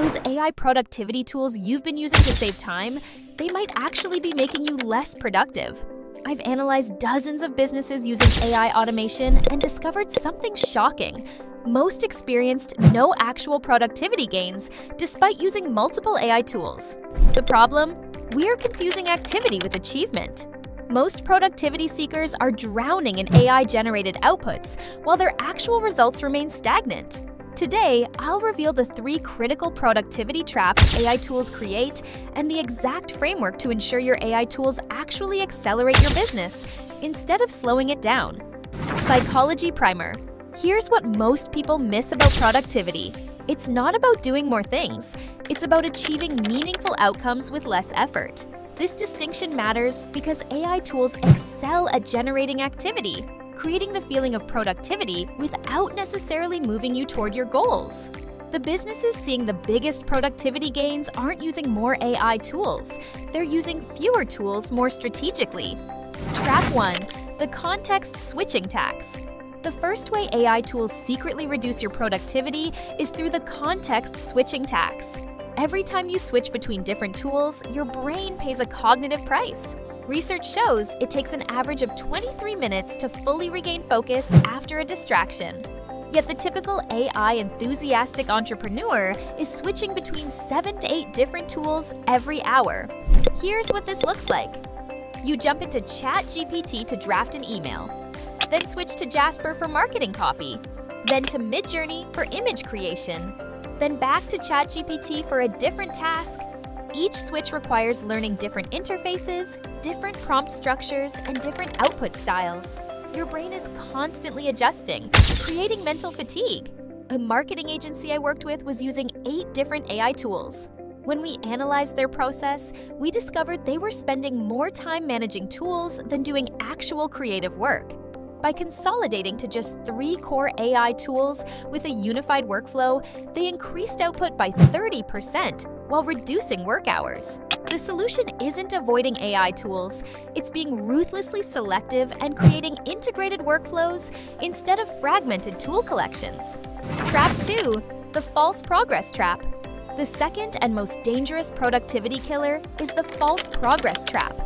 Those AI productivity tools you've been using to save time, they might actually be making you less productive. I've analyzed dozens of businesses using AI automation and discovered something shocking. Most experienced no actual productivity gains despite using multiple AI tools. The problem? We're confusing activity with achievement. Most productivity seekers are drowning in AI-generated outputs, while their actual results remain stagnant. Today, I'll reveal the 3 critical productivity traps AI tools create and the exact framework to ensure your AI tools actually accelerate your business instead of slowing it down. Psychology Primer. Here's what most people miss about productivity. It's not about doing more things. It's about achieving meaningful outcomes with less effort. This distinction matters because AI tools excel at generating activity, creating the feeling of productivity without necessarily moving you toward your goals. The businesses seeing the biggest productivity gains aren't using more AI tools. They're using fewer tools more strategically. Trap 1. The context switching tax. The first way AI tools secretly reduce your productivity is through the context switching tax. Every time you switch between different tools, your brain pays a cognitive price. Research shows it takes an average of 23 minutes to fully regain focus after a distraction. Yet the typical AI enthusiastic entrepreneur is switching between 7 to 8 different tools every hour. Here's what this looks like. You jump into ChatGPT to draft an email, then switch to Jasper for marketing copy, then to Midjourney for image creation, then back to ChatGPT for a different task. Each switch requires learning different interfaces, different prompt structures, and different output styles. Your brain is constantly adjusting, creating mental fatigue. A marketing agency I worked with was using 8 different AI tools. When we analyzed their process, we discovered they were spending more time managing tools than doing actual creative work. By consolidating to just 3 core AI tools with a unified workflow, they increased output by 30% while reducing work hours. The solution isn't avoiding AI tools, it's being ruthlessly selective and creating integrated workflows instead of fragmented tool collections. Trap 2. The false progress trap. The second and most dangerous productivity killer is the false progress trap.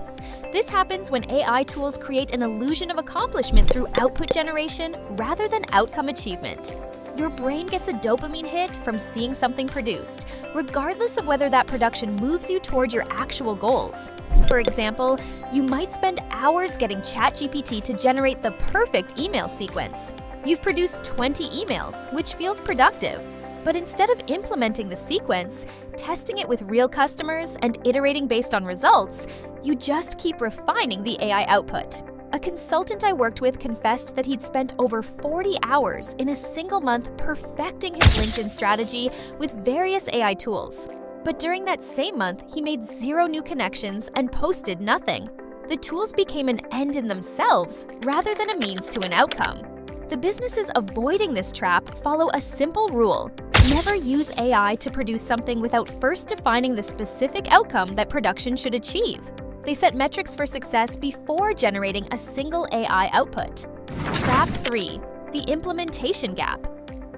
This happens when AI tools create an illusion of accomplishment through output generation rather than outcome achievement. Your brain gets a dopamine hit from seeing something produced, regardless of whether that production moves you toward your actual goals. For example, you might spend hours getting ChatGPT to generate the perfect email sequence. You've produced 20 emails, which feels productive. But instead of implementing the sequence, testing it with real customers, and iterating based on results, you just keep refining the AI output. A consultant I worked with confessed that he'd spent over 40 hours in a single month perfecting his LinkedIn strategy with various AI tools. But during that same month, he made 0 new connections and posted nothing. The tools became an end in themselves rather than a means to an outcome. The businesses avoiding this trap follow a simple rule. Never use AI to produce something without first defining the specific outcome that production should achieve. They set metrics for success before generating a single AI output. Trap 3. The implementation gap.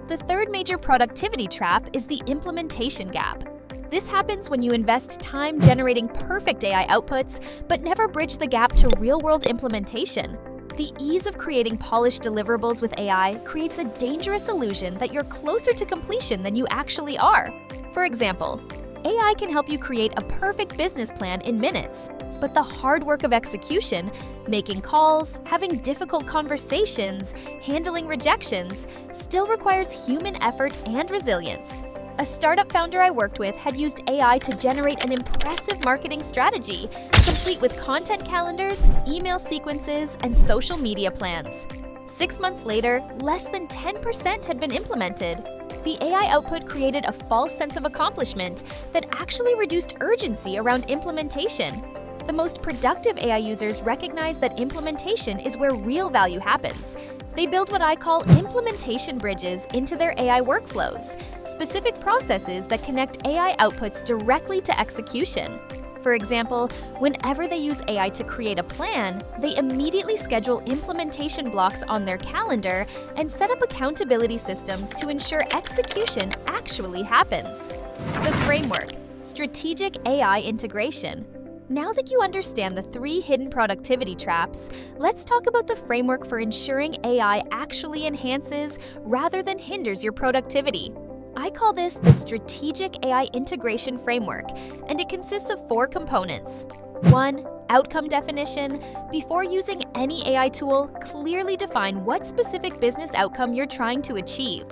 The third major productivity trap is the implementation gap. This happens when you invest time generating perfect AI outputs, but never bridge the gap to real-world implementation. The ease of creating polished deliverables with AI creates a dangerous illusion that you're closer to completion than you actually are. For example, AI can help you create a perfect business plan in minutes, but the hard work of execution, making calls, having difficult conversations, handling rejections, still requires human effort and resilience. A startup founder I worked with had used AI to generate an impressive marketing strategy, complete with content calendars, email sequences, and social media plans. 6 months later, less than 10% had been implemented. The AI output created a false sense of accomplishment that actually reduced urgency around implementation. The most productive AI users recognize that implementation is where real value happens. They build what I call implementation bridges into their AI workflows, specific processes that connect AI outputs directly to execution. For example, whenever they use AI to create a plan, they immediately schedule implementation blocks on their calendar and set up accountability systems to ensure execution actually happens. The framework: strategic AI integration. Now that you understand the 3 hidden productivity traps, let's talk about the framework for ensuring AI actually enhances rather than hinders your productivity. I call this the Strategic AI Integration Framework, and it consists of 4 components. 1. Outcome definition. Before using any AI tool, clearly define what specific business outcome you're trying to achieve.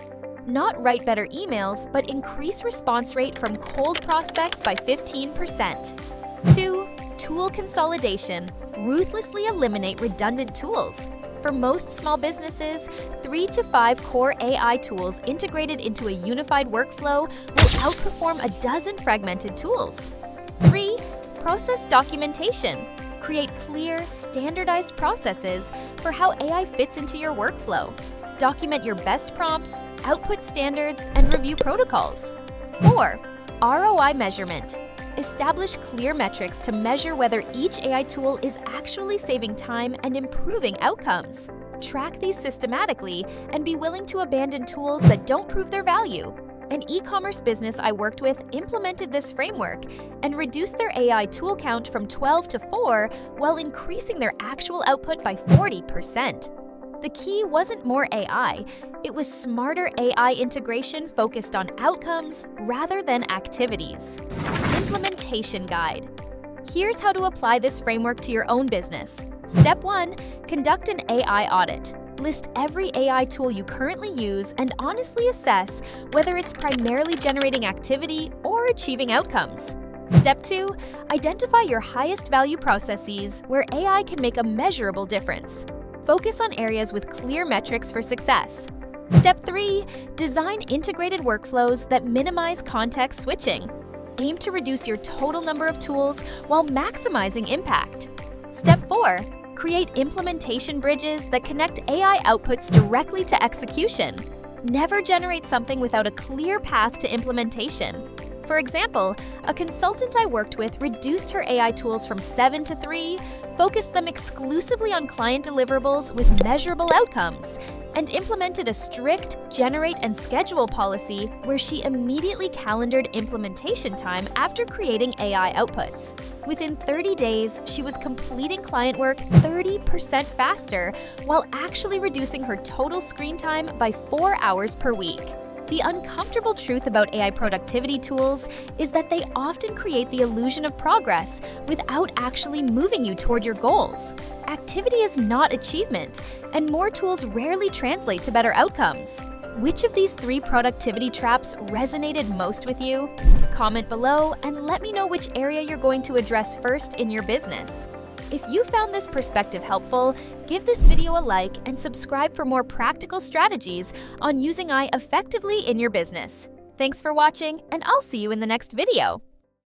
Not write better emails, but increase response rate from cold prospects by 15%. 2. Tool consolidation. Ruthlessly eliminate redundant tools. For most small businesses, 3 to 5 core AI tools integrated into a unified workflow will outperform a dozen fragmented tools. 3. Process documentation. Create clear, standardized processes for how AI fits into your workflow. Document your best prompts, output standards, and review protocols. 4. ROI measurement. Establish clear metrics to measure whether each AI tool is actually saving time and improving outcomes. Track these systematically and be willing to abandon tools that don't prove their value. An e-commerce business I worked with implemented this framework and reduced their AI tool count from 12 to 4 while increasing their actual output by 40%. The key wasn't more AI, it was smarter AI integration focused on outcomes rather than activities. Implementation Guide. Here's how to apply this framework to your own business. Step 1. Conduct an AI audit. List every AI tool you currently use and honestly assess whether it's primarily generating activity or achieving outcomes. Step 2. Identify your highest value processes where AI can make a measurable difference. Focus on areas with clear metrics for success. Step 3. Design integrated workflows that minimize context switching. Aim to reduce your total number of tools while maximizing impact. Step 4. Create implementation bridges that connect AI outputs directly to execution. Never generate something without a clear path to implementation. For example, a consultant I worked with reduced her AI tools from 7 to 3, focused them exclusively on client deliverables with measurable outcomes, and implemented a strict generate and schedule policy where she immediately calendared implementation time after creating AI outputs. Within 30 days, she was completing client work 30% faster while actually reducing her total screen time by 4 hours per week. The uncomfortable truth about AI productivity tools is that they often create the illusion of progress without actually moving you toward your goals. Activity is not achievement, and more tools rarely translate to better outcomes. Which of these 3 productivity traps resonated most with you? Comment below and let me know which area you're going to address first in your business. If you found this perspective helpful, give this video a like and subscribe for more practical strategies on using AI effectively in your business. Thanks for watching, and I'll see you in the next video.